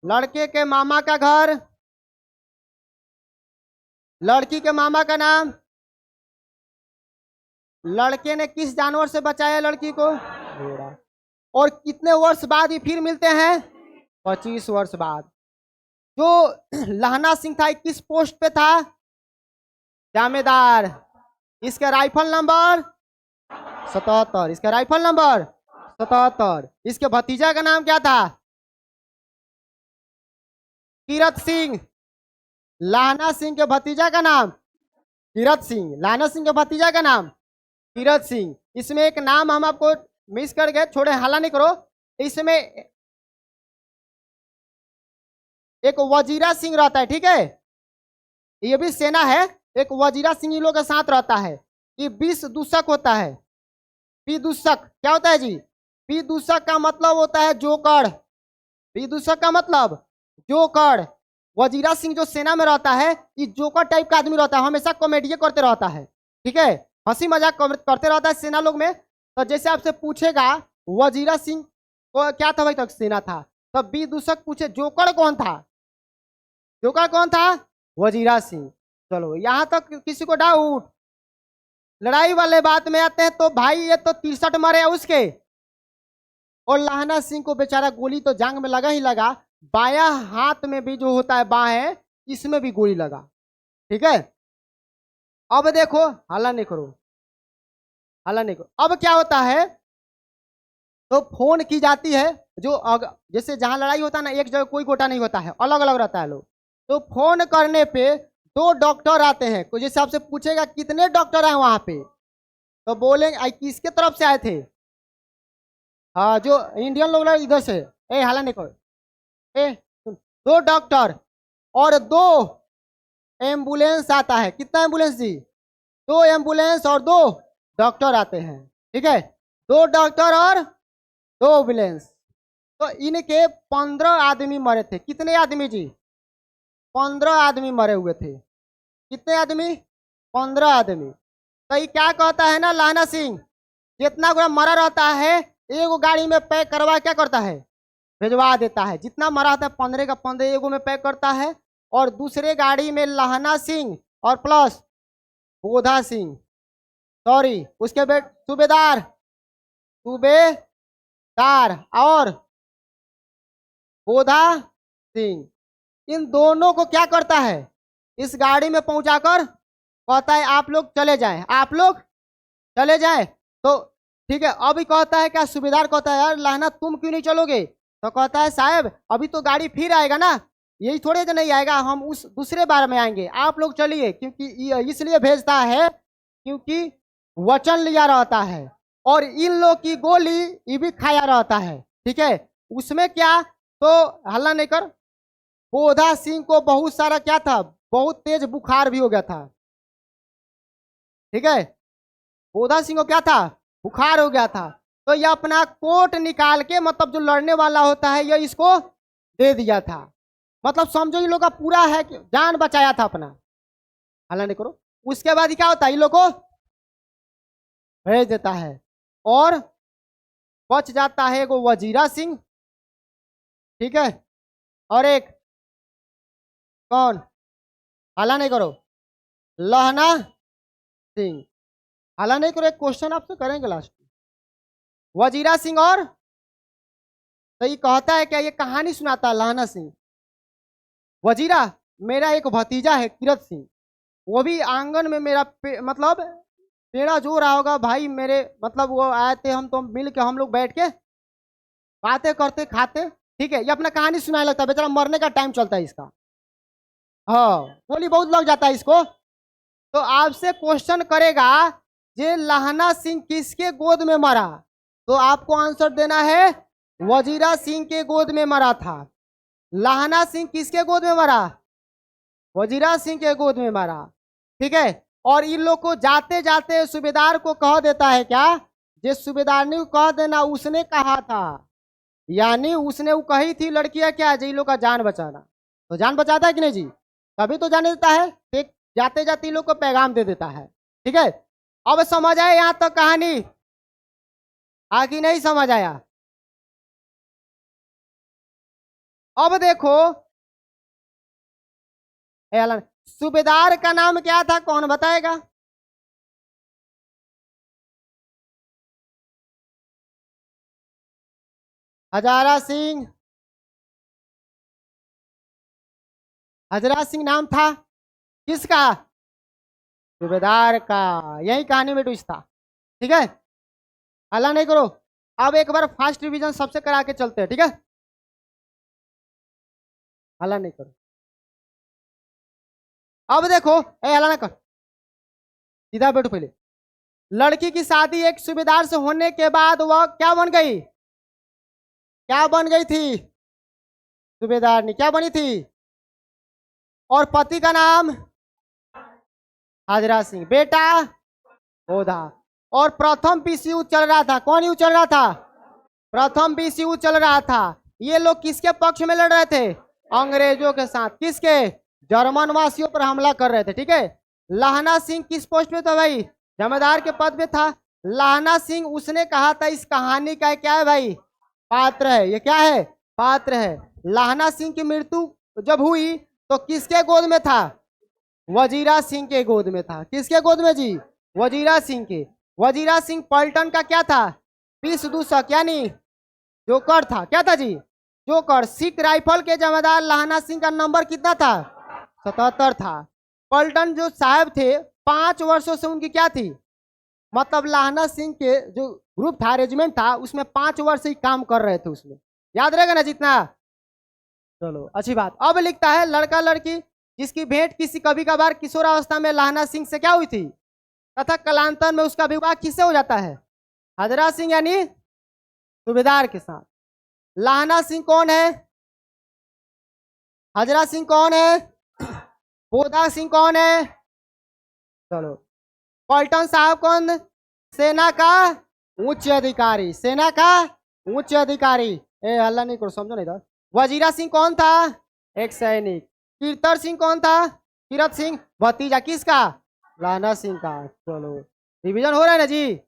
लड़के के मामा का घर, लड़की के मामा का नाम, लड़के ने किस जानवर से बचाया लड़की को, घोड़ा। और कितने वर्ष बाद ये फिर मिलते हैं, 25 वर्ष बाद। जो लाहना सिंह था किस पोस्ट पे था, जामेदार। इसका राइफल नंबर 77, इसका राइफल नंबर 77। इसके भतीजा का नाम क्या था, कीरत सिंह। लाहना सिंह के भतीजा का नाम कीरत सिंह, लाहना सिंह के भतीजा का नाम कीरत सिंह। इसमें एक नाम हम आपको मिस कर गए, छोड़े, हाला नहीं करो। इसमें एक वजीरा सिंह रहता है। ठीक है, ये भी सेना है। एक वजीरा सिंह इन लोग के साथ रहता है। ये 20 दूषक होता है। विदूषक क्या होता है जी, विदूषक का मतलब होता है जोकर। विदूषक का मतलब जोकर। वजीरा सिंह जो सेना में रहता है, ये जोकर टाइप का आदमी रहता है, हमेशा कॉमेडी करते रहता है। ठीक है, हंसी मजाक करते रहता है सेना लोग में। तो जैसे आपसे पूछेगा वजीरा सिंह को क्या था भाई, तक सेना था। तब विदूषक पूछे जोकर कौन था, जोकर कौन था, वजीरा सिंह। चलो यहाँ तक किसी को डाउट। लड़ाई वाले बात में आते हैं तो भाई ये तो 63 मरे उसके, और लाहना सिंह को बेचारा गोली तो जांग में लगा ही लगा, बाया हाथ में भी जो होता है बाएं, इसमें भी गोली लगा। ठीक है, अब देखो, हल्ला नहीं करो, हल्ला नहीं करो। अब क्या होता है, तो फोन की जाती है, जो जैसे जहां लड़ाई होता है ना, एक जगह कोई गोटा नहीं होता है, अलग अलग रहता है लोग। तो फोन करने पे 2 डॉक्टर आते हैं। कोई जैसे आपसे पूछेगा कितने डॉक्टर आए वहां पे, तो बोलेंगे किसके तरफ से आए थे, हाँ, जो इंडियन लोग ना इधर से, ए हाला नहीं करो, ए सुन, 2 डॉक्टर और 2 एम्बुलेंस आता है। कितना एम्बुलेंस जी? 2 एम्बुलेंस और 2 डॉक्टर आते हैं, ठीक है। 2 डॉक्टर और 2 एम्बुलेंस। तो इनके 15 आदमी मरे थे। कितने आदमी जी? 15 आदमी मरे हुए थे। कितने आदमी? 15 आदमी। तो ये क्या कहता है ना लाना सिंह, जितना गुना मरा रहता है एगो गाड़ी में पैक करवा क्या करता है, भिजवा देता है। जितना मरा था 15 का 15 एगो में पैक करता है, और दूसरे गाड़ी में लहना सिंह और प्लस बोधा सिंह, सॉरी उसके बेट सूबेदार, सूबेदार और बोधा सिंह, इन दोनों को क्या करता है, इस गाड़ी में पहुंचाकर कहता है आप लोग चले जाएं, आप लोग चले जाएं। तो ठीक है, अभी कहता है क्या, सूबेदार कहता है यार लहना तुम क्यों नहीं चलोगे? तो कहता है साहब अभी तो गाड़ी फिर आएगा ना, यही थोड़े तो नहीं आएगा, हम उस दूसरे बार में आएंगे, आप लोग चलिए। क्योंकि इसलिए भेजता है क्योंकि वचन लिया रहता है, और इन लोग की गोली ये भी खाया रहता है, ठीक है। उसमें क्या, तो हल्ला नहीं कर, बोधा सिंह को बहुत सारा क्या था, बहुत तेज बुखार भी हो गया था, ठीक है। बोधा सिंह को क्या था, बुखार हो गया था। तो यह अपना कोट निकाल के, मतलब जो लड़ने वाला होता है यह इसको दे दिया था। मतलब समझो इन लोग का पूरा है कि जान बचाया था अपना, हल्ला नहीं करो। उसके बाद क्या होता है, इन लोग को भेज देता है, और बच जाता है एगो वजीरा सिंह, ठीक है, और एक कौन, हल्ला नहीं करो, लहना सिंह। हल्ला नहीं करो, एक क्वेश्चन आपसे करेंगे लास्ट में, वजीरा सिंह और, तो ये कहता है क्या, ये कहानी सुनाता है लहना सिंह। वजीरा, मेरा एक भतीजा है किरत सिंह, वो भी आंगन में मेरा मतलब पेड़ा जो रहा होगा भाई मेरे, मतलब वो आए थे, हम तो मिल के हम लोग बैठ के बातें करते खाते, ठीक है। ये अपना कहानी सुनाने लगता है, बेचारा मरने का टाइम चलता है इसका, हाँ गोली बहुत लग जाता है इसको। तो आपसे क्वेश्चन करेगा ये लहना सिंह किसके गोद में मरा, तो आपको आंसर देना है वजीरा सिंह के गोद में मरा था। लहना सिंह किसके गोद में मरा, वजीरा सिंह के गोद में मरा, ठीक है। और इन लोग को जाते जाते सूबेदार को कह देता है क्या, जे सूबेदारनी को कह देना उसने कहा था, यानी उसने वो कही थी लड़कियां क्या, जे इन लोग का जान बचाना, तो जान बचाता है कि नहीं जी, तभी तो जाने देता है, ठीक। जाते जाते इन लोग को पैगाम दे देता है, ठीक है। अब समझ आए यहां तक कहानी, आगे नहीं समझ आया? अब देखो सूबेदार का नाम क्या था, कौन बताएगा? हजारा सिंह, हजरा सिंह नाम था किसका, सूबेदार का। यही कहानी में ट्विस्ट था, ठीक है। हल्ला नहीं करो। अब एक बार फास्ट रिवीजन सबसे करा के चलते हैं, ठीक है, हल्ला नहीं करो। अब देखो, ए हल्ला ना कर, सीधा बैठो पहले। लड़की की शादी एक सूबेदार से होने के बाद वह क्या बन गई, क्या बन गई थी, सूबेदारनी क्या बनी थी, और पति का नाम हाजरा सिंह, बेटा बोधा। और प्रथम विश्व युद्ध चल रहा था, कौन युद्ध चल रहा था, प्रथम विश्व युद्ध चल रहा था। ये लोग किसके पक्ष में लड़ रहे थे, अंग्रेजों के साथ, किसके, जर्मन वासियों पर हमला कर रहे थे, ठीक है। लहना सिंह किस पोस्ट पे था भाई, जमींदार के पद पे था। लहना सिंह उसने कहा था इस कहानी का क्या है भाई, पात्र है, ये क्या है, पात्र है। लहना सिंह की मृत्यु जब हुई तो किसके गोद में था, वजीरा सिंह के गोद में था। किसके गोद में जी, वजीरा सिंह के। वजीरा सिंह पलटन का क्या था, विश्व दूषक, यानी जोकर था, क्या था जी, जोकर। सिख राइफल के जमींदार लहना सिंह का नंबर कितना था, 77 था। पलटन जो साहब थे 5 वर्षों से उनकी क्या थी, मतलब लहना सिंह के जो ग्रुप था, रेजिमेंट था, उसमें 5 वर्ष ही काम कर रहे थे उसमें, याद रहेगा ना जितना। चलो अच्छी बात। अब लिखता है लड़का लड़की जिसकी भेंट किसी कभी कभार किशोरावस्था में लहना सिंह से क्या हुई थी, तथा कलांतर में उसका विवाह किससे हो जाता है, हजरा सिंह यानी सूबेदार के साथ। लाहना सिंह कौन है? हजरा सिंह कौन है? बोधा सिंह कौन है? चलो, पलटन साहब कौन? सेना का उच्च अधिकारी, सेना का उच्च अधिकारी। ए हल्ला नहीं करो, समझो नहीं था। वजीरा सिंह कौन था? एक सैनिक। कीर्तर सिंह कौन था? कीरत सिंह भतीजा किसका? लाहना सिंह का। चलो, रिवीजन हो रहा है ना जी।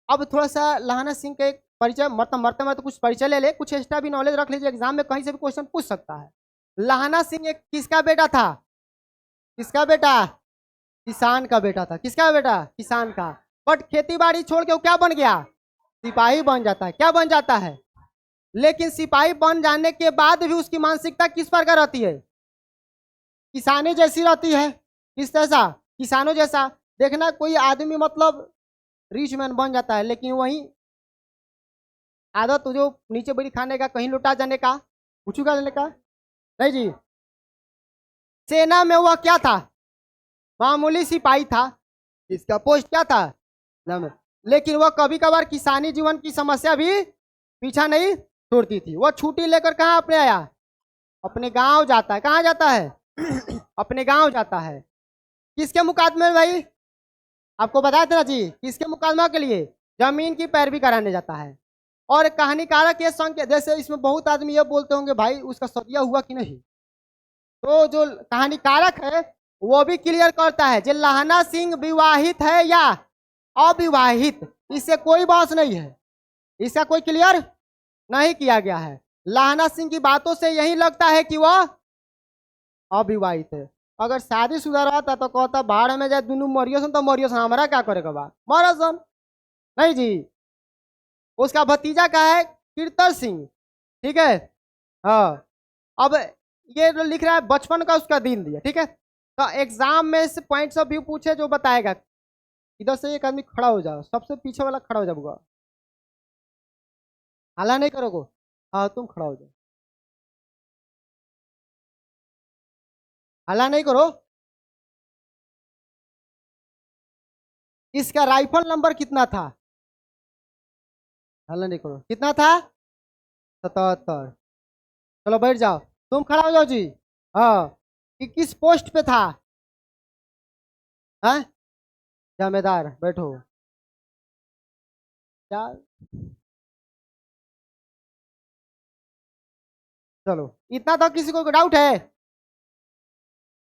अब थोड़ा सा लाहना सिंह का एक परिचय, मतलब मरते मरते कुछ परिचय ले ले, कुछ एक्स्ट्रा भी नॉलेज रख लीजिए, एग्जाम में कहीं से भी क्वेश्चन पूछ सकता है। लाहना सिंह एक किसका बेटा था? किसका बेटा? किसान का बेटा था। किसका बेटा? किसान का। बट खेती बाड़ी छोड़ के वो क्या बन गया? सिपाही बन जाता है। क्या बन जाता है? लेकिन सिपाही बन जाने के बाद भी उसकी मानसिकता किस प्रकार रहती है? किसानी जैसी रहती है। किस जैसा? किसानों जैसा। देखना, कोई आदमी मतलब रिच मैन बन जाता है, लेकिन वही आदत जो नीचे बड़ी खाने का, कहीं लुटा जाने का, कुछ का जाने का नहीं जी। सेना में वह क्या था? मामूली सिपाही था। इसका पोस्ट क्या था? लेकिन वह कभी कभार किसानी जीवन की समस्या भी पीछा नहीं छोड़ती थी। वह छुट्टी लेकर कहाँ अपने आया? अपने गांव जाता है। कहाँ जाता है? अपने गांव जाता है। किसके मुकादमे में भाई? आपको बताया था ना जी, किसके मुकादमा के लिए? जमीन की पैरवी कराने जाता है। और कहानीकारक ये संख्या, जैसे इसमें बहुत आदमी ये बोलते होंगे भाई उसका सदिया हुआ कि नहीं, तो जो कहानीकारक है वो भी क्लियर करता है जे लाहना सिंह विवाहित है या अविवाहित, इससे कोई बहस नहीं है, इसका कोई क्लियर नहीं किया गया है। लाहना सिंह की बातों से यही लगता है कि वह अविवाहित है। अगर शादीशुदा रहता तो कहता भाड़ में जाए दोनों मरियो सन, तो मरियो सन, हमारा क्या करेगा बा, मरा सन नहीं जी। उसका भतीजा का है कीर्तर सिंह, ठीक है। हाँ, अब ये जो लिख रहा है बचपन का उसका दिन दिया, ठीक है। तो एग्जाम में से पॉइंट्स ऑफ व्यू पूछे जो बताएगा। इधर से एक आदमी खड़ा हो जाओ, सबसे पीछे वाला खड़ा हो जाओगा, हल्ला नहीं करोगे। हाँ तुम खड़ा हो जाओ, हल्ला नहीं करो। इसका राइफल नंबर कितना था? हल्ला नहीं करो, कितना था? 77। चलो बैठ जाओ, तुम खड़ा हो जाओ जी। हाँ, कि किस पोस्ट पे था? हाँ, जमेदार, बैठो। क्या? चलो, इतना तो किसी को डाउट है?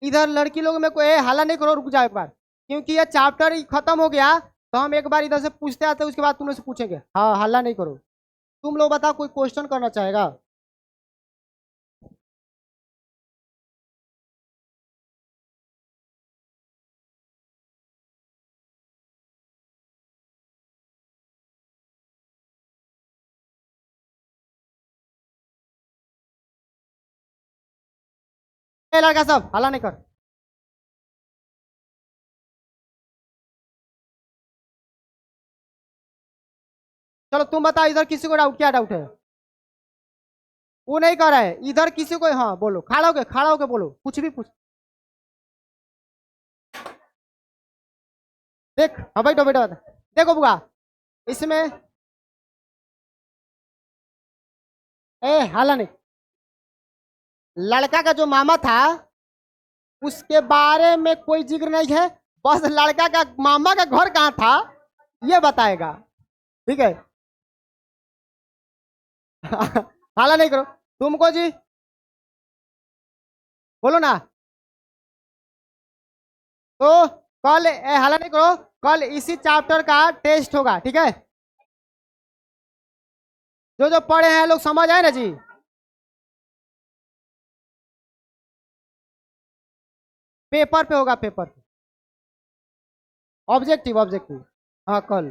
इधर लड़की लोग में कोई हल्ला नहीं करो, रुक जाओ एक बार, क्योंकि ये चैप्टर खत्म हो गया तो हम एक बार इधर से पूछते आते, उसके बाद तुम लोग से पूछेंगे। हाँ, हल्ला नहीं करो। तुम लोग बताओ, कोई क्वेश्चन करना चाहेगा? ए लड़का सब हल्ला नहीं कर। चलो तुम बताओ, इधर किसी को डाउट, क्या डाउट है? वो नहीं कर रहा है इधर किसी को। हाँ बोलो, खड़ा होके बोलो, कुछ भी पूछ। देख, हाँ बैठो बैठो। देखो बुआ, इसमें ए हल्ला नहीं। लड़का का जो मामा था उसके बारे में कोई जिक्र नहीं है, बस लड़का का मामा का घर कहाँ था ये बताएगा, ठीक है। हल्ला नहीं करो। तुमको जी बोलो ना। तो कल हल्ला नहीं करो, कल इसी चैप्टर का टेस्ट होगा, ठीक है। जो जो पढ़े हैं लोग समझ आए ना जी। पेपर पे होगा, पेपर पे। Objective objective. हाँ कल।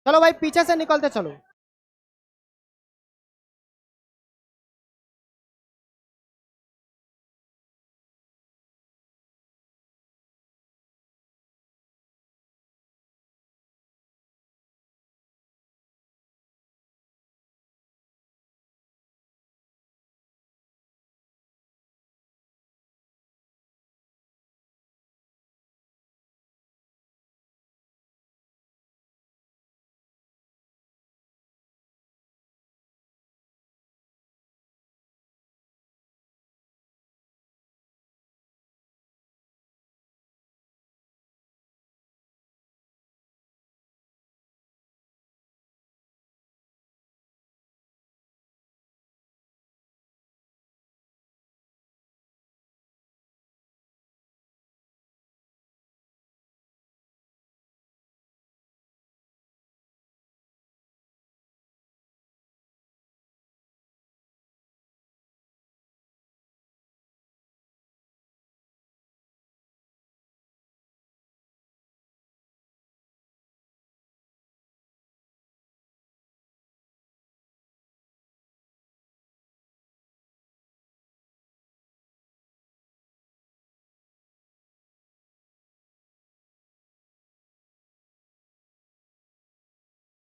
चलो भाई पीछे से निकलते चलो।